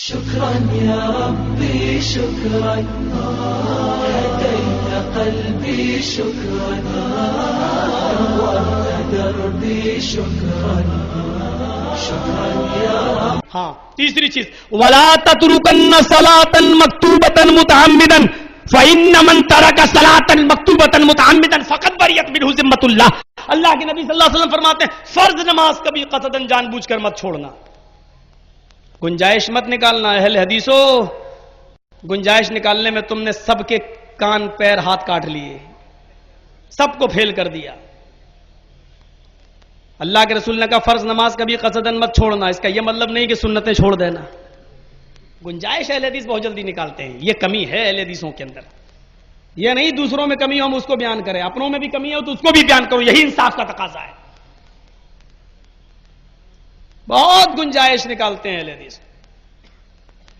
شكرا يا ربي شكرا هديت قلبي شكرا نورت دربي شكرا شكرا يا رب. ہاں تیسری چیز ولا تتركن صلاة مكتوبة متعمدا فإن من ترك صلاة مكتوبة متعمدا فقد برئت منه ذمة الله. اللہ کے نبی صلی اللہ علیہ وسلم فرماتے ہیں فرض نماز کبھی قصدن جان بوجھ کر مت چھوڑنا. گنجائش مت نکالنا. اہل حدیثو گنجائش نکالنے میں تم نے سب کے کان پیر ہاتھ کاٹ لیے, سب کو پھیل کر دیا. اللہ کے رسول نے کہا فرض نماز کبھی قصدن مت چھوڑنا. اس کا یہ مطلب نہیں کہ سنتیں چھوڑ دینا. گنجائش اہل حدیث بہت جلدی نکالتے ہیں, یہ کمی ہے اہل حدیثوں کے اندر. یہ نہیں دوسروں میں کمی ہو ہم اس کو بیان کریں, اپنوں میں بھی کمی ہو تو اس کو بھی بیان کرو, یہی انصاف کا تقاضا ہے. بہت گنجائش نکالتے ہیں اہل حدیث.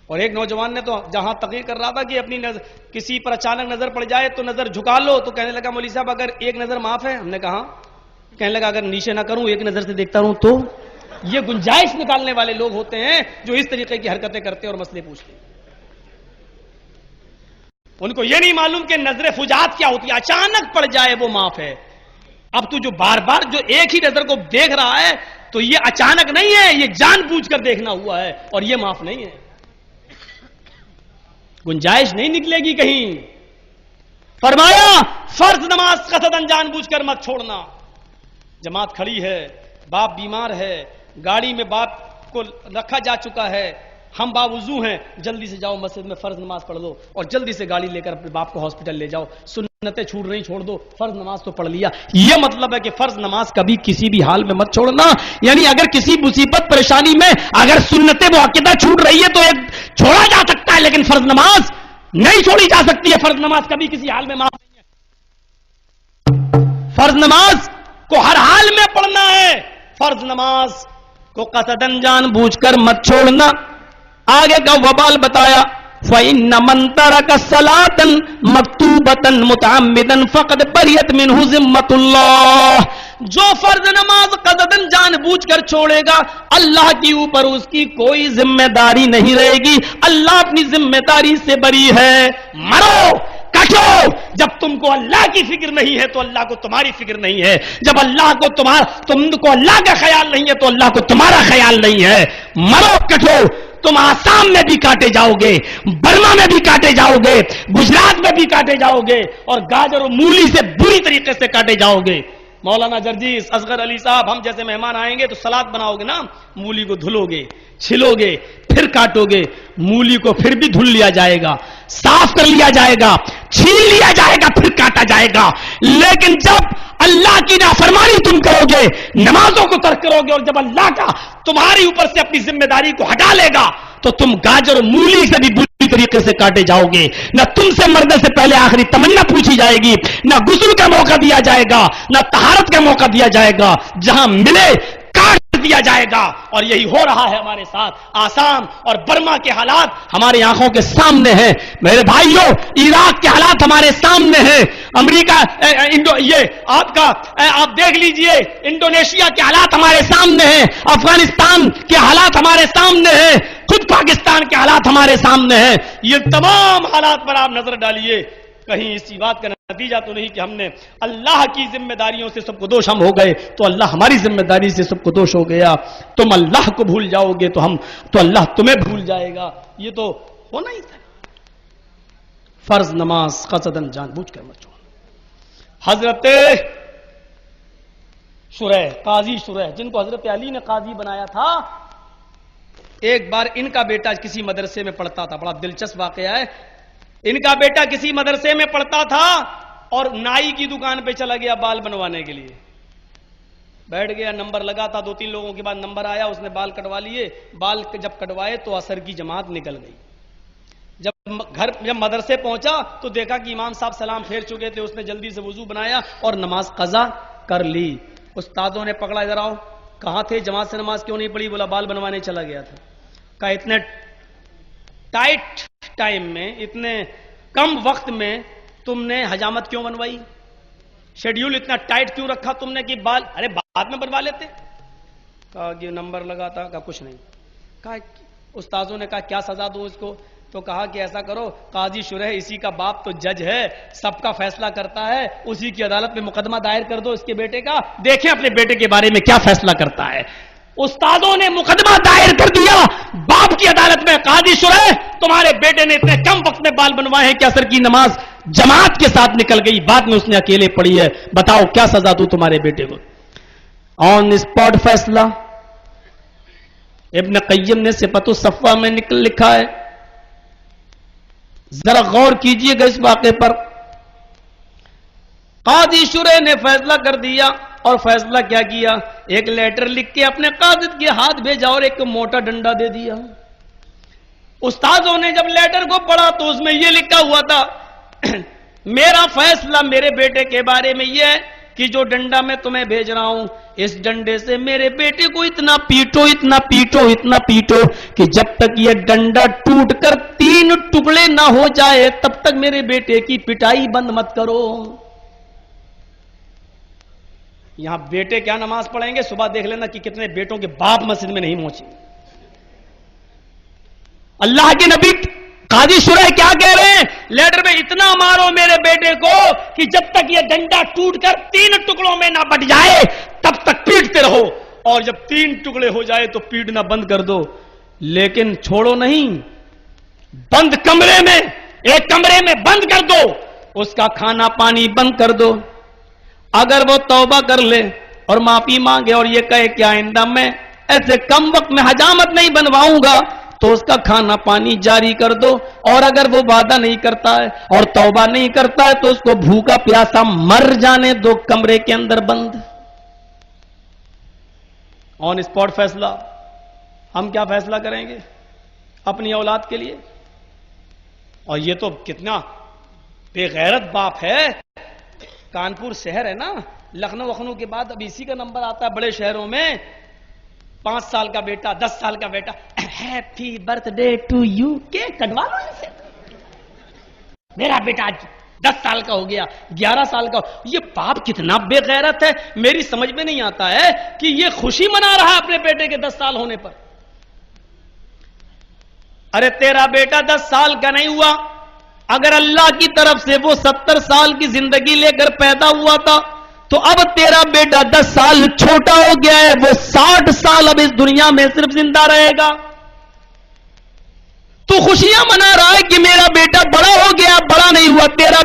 اور ایک نوجوان نے تو جہاں تقریر کر رہا تھا کہ اپنی نظر کسی پر اچانک نظر پڑ جائے تو نظر جھکا لو, تو کہنے لگا مولوی صاحب اگر ایک نظر معاف ہے. ہم نے کہا کہنے لگا اگر نیچے نہ کروں ایک نظر سے دیکھتا رہوں تو. یہ گنجائش نکالنے والے لوگ ہوتے ہیں جو اس طریقے کی حرکتیں کرتے ہیں اور مسئلے پوچھتے ہیں. ان کو یہ نہیں معلوم کہ نظر فجاعت کیا ہوتی ہے. اچانک پڑ جائے وہ معاف ہے. اب تو جو بار بار جو ایک ہی نظر کو دیکھ رہا ہے تو یہ اچانک نہیں ہے, یہ جان بوجھ کر دیکھنا ہوا ہے اور یہ معاف نہیں ہے. گنجائش نہیں نکلے گی کہیں. فرمایا فرض نماز قصدن جان بوجھ کر مت چھوڑنا. جماعت کھڑی ہے, باپ بیمار ہے, گاڑی میں باپ کو رکھا جا چکا ہے, ہم باوضو ہیں, جلدی سے جاؤ مسجد میں فرض نماز پڑھ دو اور جلدی سے گاڑی لے کر اپنے باپ کو ہاسپٹل لے جاؤ. سنتیں چھوٹ رہی چھوڑ دو, فرض نماز تو پڑھ لیا. یہ مطلب ہے کہ فرض نماز کبھی کسی بھی حال میں مت چھوڑنا. یعنی اگر کسی مصیبت پریشانی میں اگر سنت مؤکدہ چھوٹ رہی ہے تو ایک چھوڑا جا سکتا ہے, لیکن فرض نماز نہیں چھوڑی جا سکتی ہے. فرض نماز کبھی کسی حال میں معاف نہیں ہے. فرض نماز کو ہر حال میں پڑھنا ہے. فرض نماز کو قصدن جان بوجھ کر مت چھوڑنا. آگے کا وبال بتایا فَإِنَّ مَن تَرَكَ صَلَاةً مَكْتُوبَةً مُتَعَمِّدًا فَقَدْ بَرِئَتْ مِنْهُ ذِمَّةُ اللَّهِ. جو فرض نماز قصدن جان بوجھ کر چھوڑے گا اللہ کے اوپر اس کی کوئی ذمہ داری نہیں رہے گی. اللہ اپنی ذمہ داری سے بری ہے. مرو کٹو. جب تم کو اللہ کی فکر نہیں ہے تو اللہ کو تمہاری فکر نہیں ہے. جب تم کو اللہ کا خیال نہیں ہے تو اللہ کو تمہارا خیال نہیں ہے. مرو کٹو. تم آسام میں بھی کاٹے جاؤ گے, برما میں بھی کاٹے جاؤ گے, گجرات میں بھی کاٹے جاؤ گے, اور گاجر و مولی سے بری طریقے سے کاٹے جاؤ گے. مولانا جرجیس اصغر علی صاحب, ہم جیسے مہمان آئیں گے تو سلاد بناؤ گے نا, مولی کو دھلو گے, چھلو گے, پھر کاٹو گے. مولی کو پھر بھی دھل لیا جائے گا, صاف کر لیا جائے گا, چھیل لیا جائے گا, پھر کاٹا جائے گا. لیکن جب اللہ کی نافرمانی تم کرو گے, نمازوں کو ترک کرو گے, اور جب اللہ کا تمہاری اوپر سے اپنی ذمہ داری کو ہٹا لے گا تو تم گاجر اور مولی سے بھی بری طریقے سے کاٹے جاؤ گے. نہ تم سے مرنے سے پہلے آخری تمنا پوچھی جائے گی, نہ غسل کا موقع دیا جائے گا, نہ طہارت کا موقع دیا جائے گا. جہاں ملے کاٹ دیا جائے گا. اور یہی ہو رہا ہے ہمارے ساتھ. آسام اور برما کے حالات ہماری آنکھوں کے سامنے ہیں. میرے بھائیوں, عراق کے حالات ہمارے سامنے ہیں. امریکہ یہ آپ دیکھ لیجئے, انڈونیشیا کے حالات ہمارے سامنے ہیں. افغانستان کے حالات ہمارے سامنے ہیں. خود پاکستان کے حالات ہمارے سامنے ہیں. یہ تمام حالات پر آپ نظر ڈالیے. کہیں اسی بات کا نتیجہ تو نہیں کہ ہم نے اللہ کی ذمہ داریوں سے سب کو دوش ہم ہو گئے تو اللہ ہماری ذمہ داری سے سب کو دوش ہو گیا. تم اللہ کو بھول جاؤ گے تو اللہ تمہیں بھول جائے گا. یہ تو ہونا ہی تھا. فرض نماز قصدن جان بوجھ کر مت چھوڑ. حضرت قاضی شریح جن کو حضرت علی نے قاضی بنایا تھا, ایک بار ان کا بیٹا کسی مدرسے میں پڑھتا تھا. بڑا دلچسپ واقعہ ہے. ان کا بیٹا کسی مدرسے میں پڑھتا تھا اور نائی کی دکان پہ چلا گیا بال بنوانے کے لیے. بیٹھ گیا, نمبر لگا تھا. 2-3 لوگوں کے بعد نمبر آیا, اس نے بال کٹوا لیے. بال جب کٹوائے تو عصر کی جماعت نکل گئی. جب مدرسے پہنچا تو دیکھا کہ امام صاحب سلام پھیر چکے تھے. اس نے جلدی سے وضو بنایا اور نماز قضا کر لی. استادوں نے پکڑا, ادھر آؤ, کہاں تھے, جماعت سے نماز کیوں نہیں پڑھی؟ بولا بال بنوانے چلا گیا تھا. کہا اتنے ٹائٹ ٹائم میں, اتنے کم وقت میں تم نے حجامت کیوں بنوائی؟ شیڈیول اتنا ٹائٹ کیوں رکھا تم نے کہ بال بعد میں بنوا لیتے؟ کہا کہ نمبر لگا تھا. کہا کچھ نہیں. کہا استاذوں نے کہا کیا سزا دوں اس کو؟ تو کہا کہ ایسا کرو، قاضی شرح اسی کا باپ تو جج ہے، سب کا فیصلہ کرتا ہے، اسی کی عدالت میں مقدمہ دائر کر دو اس کے بیٹے کا، دیکھیں اپنے بیٹے کے بارے میں کیا فیصلہ کرتا ہے۔ استادوں نے مقدمہ دائر کر دیا باپ کی عدالت میں، قاضی شرح تمہارے بیٹے نے اتنے کم وقت میں بال بنوائے ہیں کہ عصر کی نماز جماعت کے ساتھ نکل گئی، بعد میں اس نے اکیلے پڑھی ہے، بتاؤ کیا سزا دوں تمہارے بیٹے کو؟ آن اسپاٹ فیصلہ ابن قیم نے صفت الصفوہ میں لکھا ہے، ذرا غور کیجئے گا اس واقعے پر۔ قاضی شرح نے فیصلہ کر دیا، اور فیصلہ کیا کیا؟ ایک لیٹر لکھ کے اپنے قاضی کے ہاتھ بھیجا اور ایک موٹا ڈنڈا دے دیا۔ استاذوں نے جب لیٹر کو پڑھا تو اس میں یہ لکھا ہوا تھا میرا فیصلہ میرے بیٹے کے بارے میں یہ ہے کہ جو ڈنڈا میں تمہیں بھیج رہا ہوں، اس ڈنڈے سے میرے بیٹے کو اتنا پیٹو اتنا پیٹو اتنا پیٹو کہ جب تک یہ ڈنڈا ٹوٹ کر 3 ٹکڑے نہ ہو جائے تب تک میرے بیٹے کی پٹائی بند مت کرو۔ یہاں بیٹے کیا نماز پڑھیں گے؟ صبح دیکھ لینا کہ کتنے بیٹوں کے باپ مسجد میں نہیں پہنچے۔ اللہ کے نبی قاضی شرح کیا کہہ رہے ہیں؟ لیٹر میں اتنا مارو میرے بیٹے کو کہ جب تک یہ ڈنڈا ٹوٹ کر 3 ٹکڑوں میں نہ بٹ جائے تب تک پیٹتے رہو، اور جب 3 ٹکڑے ہو جائے تو پیٹنا بند کر دو، لیکن چھوڑو نہیں، بند کمرے میں، ایک کمرے میں بند کر دو، اس کا کھانا پانی بند کر دو۔ اگر وہ توبہ کر لے اور معافی مانگے اور یہ کہے کہ آئندہ میں ایسے کم وقت میں حجامت نہیں بنواؤں گا تو اس کا کھانا پانی جاری کر دو، اور اگر وہ وعدہ نہیں کرتا ہے اور توبہ نہیں کرتا ہے تو اس کو بھوکا پیاسا مر جانے دو، کمرے کے اندر بند۔ آن اسپاٹ فیصلہ۔ ہم کیا فیصلہ کریں گے اپنی اولاد کے لیے؟ اور یہ تو کتنا بے غیرت باپ ہے۔ کانپور شہر ہے نا، لکھنؤ کے بعد اب اسی کا نمبر آتا ہے بڑے شہروں میں۔ 5 سال کا بیٹا، 10 سال کا بیٹا، happy birth day to you, کیک کٹوا لو ان سے۔ میرا بیٹا 10 سال کا ہو گیا، 11 سال کا، یہ باپ کتنا بے غیرت ہے۔ میری سمجھ میں نہیں آتا ہے کہ یہ خوشی منا رہا ہے اپنے بیٹے کے 10 سال ہونے پر۔ ارے تیرا بیٹا 10 سال کا نہیں ہوا، اگر اللہ کی طرف سے وہ 70 سال کی زندگی لے کر پیدا ہوا تھا تو اب تیرا بیٹا 10 سال چھوٹا ہو گیا ہے، وہ 60 سال اب اس دنیا میں صرف زندہ رہے گا۔ تو خوشیاں منا رہا ہے کہ میرا بیٹا بڑا ہو گیا، بڑا نہیں ہوا۔ تیرا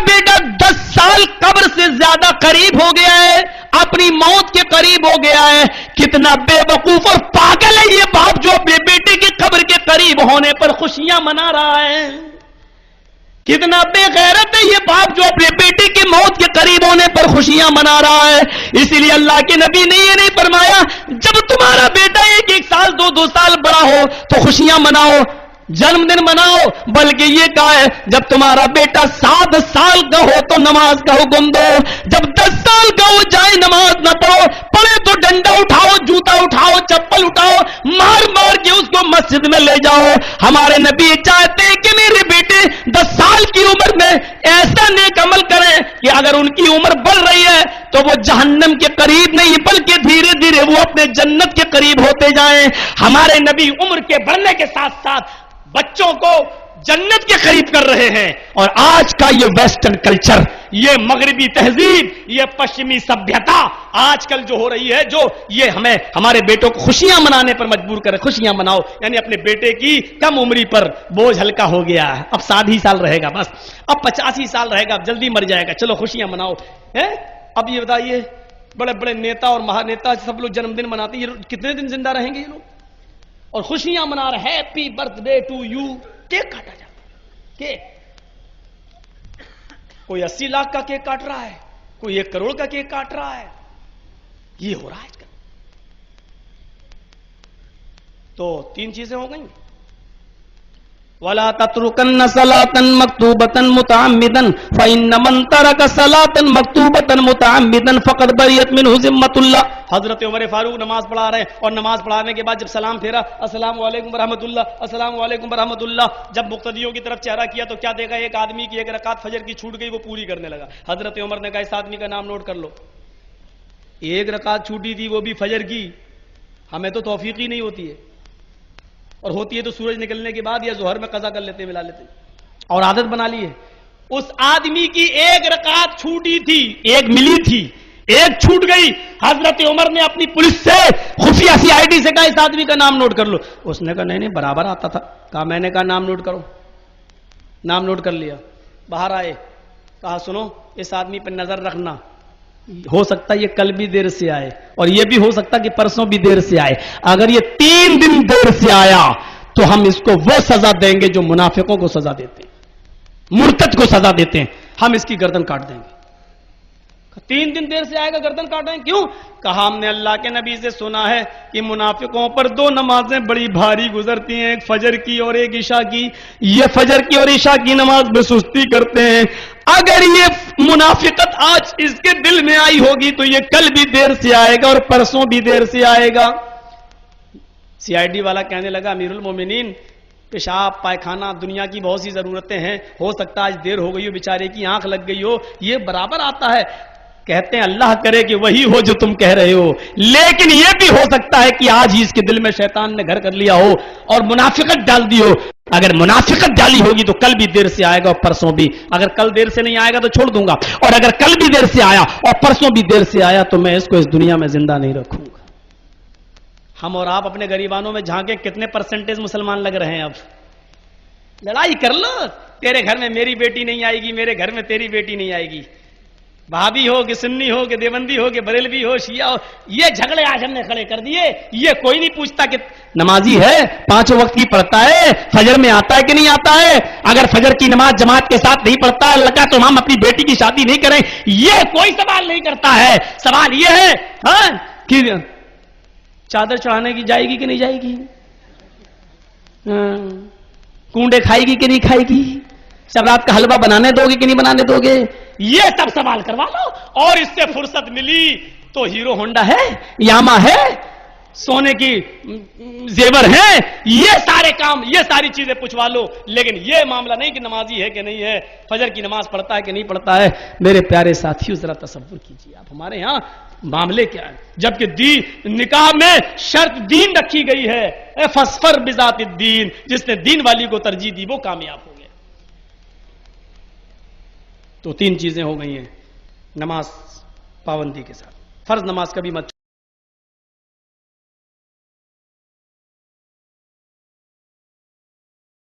بیٹا 10 سال قبر سے زیادہ قریب ہو گیا ہے، اپنی موت کے قریب ہو گیا ہے۔ کتنا بے وقوف اور پاگل ہے یہ باپ جو اپنے بیٹے کی قبر کے قریب ہونے پر خوشیاں منا رہا ہے۔ کتنا بے غیرت ہے یہ باپ جو اپنے بیٹے کی موت کے قریب ہونے پر خوشیاں منا رہا ہے۔ اسی لیے اللہ کے نبی نے یہ نہیں فرمایا جب تمہارا بیٹا 1 سال 2 سال بڑا ہو تو خوشیاں مناؤ، جنم دن مناؤ، بلکہ یہ کہا ہے جب تمہارا بیٹا 7 سال کا ہو تو نماز کا حکم دو، جب 10 سال کا ہو جائے نماز نہ پڑھو، پڑھے تو ڈنڈا اٹھاؤ، جوتا اٹھاؤ، چپل اٹھاؤ، مار مار کے اس کو مسجد میں لے جاؤ۔ ہمارے نبی چاہتے ہیں کہ میرے بیٹے 10 سال کی عمر میں ایسا نیک عمل کریں کہ اگر ان کی عمر بڑھ رہی ہے تو وہ جہنم کے قریب نہیں بلکہ دھیرے دھیرے وہ اپنے جنت کے قریب ہوتے جائیں۔ ہمارے نبی عمر کے بڑھنے کے ساتھ ساتھ بچوں کو جنت کے قریب کر رہے ہیں، اور آج کا یہ ویسٹرن کلچر، یہ مغربی تہذیب، یہ پشچمی سبھیتا آج کل جو ہو رہی ہے، جو یہ ہمیں ہمارے بیٹوں کو خوشیاں منانے پر مجبور کرے۔ خوشیاں مناؤ یعنی اپنے بیٹے کی کم عمری پر بوجھ ہلکا ہو گیا ہے، اب 60 سال رہے گا، بس اب 85 سال رہے گا، اب جلدی مر جائے گا، چلو خوشیاں مناؤ۔ اب یہ بتائیے بڑے بڑے نیتا اور مہانیتا سب لوگ جنم دن مناتے ہیں، یہ کتنے دن زندہ رہیں گے یہ لوگ؟ اور خوشیاں منا رہے، happy birth day to you, cake کاٹا جاتا ہے، کیک۔ کوئی 80 لاکھ کا کیک کاٹ رہا ہے، کوئی 1 کروڑ کا کیک کاٹ رہا ہے، یہ ہو رہا ہے آج کل۔ تو 3 چیزیں ہو گئیں، وَلَا تَتْرُكَنَّ صَلَاةً مَكْتُوبَةً مُتَعَمِّدًا فَإِنَّ مَن تَرَكَ صَلَاةً مَكْتُوبَةً مُتَعَمِّدًا فَقَدْ بَرِئَتْ مِنْهُ ذِمَّةُ اللَّهِ۔ حضرت عمر فاروق نماز پڑھا رہے ہیں، اور نماز پڑھانے کے بعد جب سلام پھیرا، السلام علیکم ورحمۃ اللہ، السلام علیکم ورحمۃ اللہ، جب مقتدیوں کی طرف چہرہ کیا تو کیا دیکھا؟ ایک آدمی کی 1 رکعت فجر کی چھوٹ گئی، وہ پوری کرنے لگا۔ حضرت عمر نے کہا اس آدمی کا نام نوٹ کر لو، 1 رکعت چھوٹی تھی وہ بھی فجر کی، ہمیں تو توفیق ہی نہیں ہوتی ہے، اور ہوتی ہے تو سورج نکلنے کے بعد یا ظہر میں قضا کر لیتے ملا لیتے، اور عادت بنا لی ہے۔ اس آدمی کی ایک رکعت چھوٹی تھی، ایک ملی تھی، ایک چھوٹ گئی۔ حضرت عمر نے اپنی پولیس سے خفیہ CID سے کہا اس آدمی کا نام نوٹ کر لو، اس نے کہا نہیں برابر آتا تھا۔ کہا میں نے کہا نام نوٹ کرو، نام نوٹ کر لیا۔ باہر آئے، کہا سنو اس آدمی پہ نظر رکھنا، ہو سکتا ہے یہ کل بھی دیر سے آئے، اور یہ بھی ہو سکتا کہ پرسوں بھی دیر سے آئے، اگر یہ 3 دن دیر سے آیا تو ہم اس کو وہ سزا دیں گے جو منافقوں کو سزا دیتے ہیں، مرتد کو سزا دیتے ہیں، ہم اس کی گردن کاٹ دیں گے۔ 3 دن دیر سے آئے گا گردن کاٹیں، کیوں؟ کہا ہم نے اللہ کے نبی سے سنا ہے کہ منافقوں پر 2 نمازیں بڑی بھاری گزرتی ہیں، ایک فجر کی اور ایک عشاء کی، یہ فجر کی اور عشاء کی نماز میں سستی کرتے ہیں، اگر یہ منافقت آج اس کے دل میں آئی ہوگی تو یہ کل بھی دیر سے آئے گا اور پرسوں بھی دیر سے آئے گا۔ CID والا کہنے لگا امیر المومنین، پیشاب پائخانہ دنیا کی بہت سی ضرورتیں ہیں، ہو سکتا ہے آج دیر ہو گئی ہو، بیچارے کی آنکھ لگ گئی ہو، یہ برابر آتا ہے۔ کہتے ہیں اللہ کرے کہ وہی ہو جو تم کہہ رہے ہو، لیکن یہ بھی ہو سکتا ہے کہ آج ہی اس کے دل میں شیطان نے گھر کر لیا ہو اور منافقت ڈال دی ہو۔ اگر منافقت ڈالی ہوگی تو کل بھی دیر سے آئے گا اور پرسوں بھی، اگر کل دیر سے نہیں آئے گا تو چھوڑ دوں گا، اور اگر کل بھی دیر سے آیا اور پرسوں بھی دیر سے آیا تو میں اس کو اس دنیا میں زندہ نہیں رکھوں گا۔ ہم اور آپ اپنے غریبانوں میں جھانکے کتنے پرسنٹیج مسلمان لگ رہے ہیں؟ اب لڑائی کر لو، تیرے گھر میں میری بیٹی نہیں آئے گی، میرے گھر میں تیری بیٹی نہیں آئے گی، بھابھی ہو کہ سنی ہو کہ دیوبندی ہو کہ بریلوی ہو شیعہ ہو، یہ جھگڑے آج ہم نے کھڑے کر دیے۔ یہ کوئی نہیں پوچھتا کہ نمازی ہے، 5 وقت کی پڑھتا ہے، فجر میں آتا ہے کہ نہیں آتا ہے، اگر فجر کی نماز جماعت کے ساتھ نہیں پڑھتا ہے اللہ کا تو ہم اپنی بیٹی کی شادی نہیں کریں، یہ کوئی سوال نہیں کرتا ہے۔ سوال یہ ہے کہ چادر چڑھانے کی جائے گی کہ نہیں جائے گی، کنڈے کھائے گی کہ نہیں کھائے گی، سب رات کا حلوہ بنانے دو گے کہ نہیں بنانے دو گے، یہ سب سوال کروا لو۔ اور اس سے فرصت ملی تو ہیرو ہونڈا ہے، یاما ہے، سونے کی زیور ہیں، یہ سارے کام یہ ساری چیزیں پوچھوا لو، لیکن یہ معاملہ نہیں کہ نمازی ہے کہ نہیں ہے، فجر کی نماز پڑھتا ہے کہ نہیں پڑھتا ہے۔ میرے پیارے ساتھیو ذرا تصور کیجیے آپ، ہمارے ہاں معاملے کیا ہے، جبکہ نکاح میں شرط دین رکھی گئی ہے، فاصفر بذات الدین، جس نے دین والی کو ترجیح دی وہ کامیاب ہو گیا۔ تو 3 چیزیں ہو گئی ہیں نماز پابندی کے ساتھ، فرض نماز کبھی مت